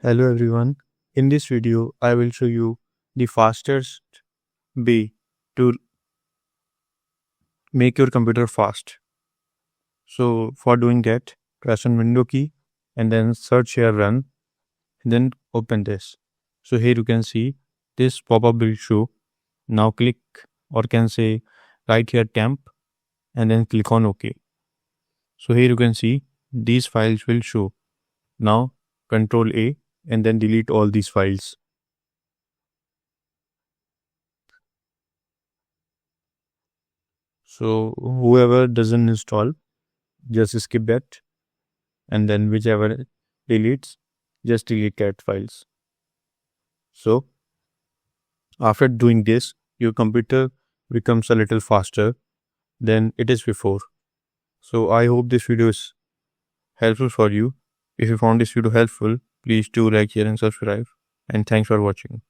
Hello everyone. In this video, I will show you the fastest way to make your computer fast. So for doing that, press on window key and then search here run and then open this. So here you can see this pop-up will show. Now click or can say right here temp and then click on OK. So here you can see these files will show. Now Control A and then delete all these files. So whoever doesn't install, just skip that, and then whichever deletes, just delete that files. So after doing this, your computer becomes a little faster than it is before. So I hope this video is helpful for you. If you found this video helpful, please do like, share and subscribe, and thanks for watching.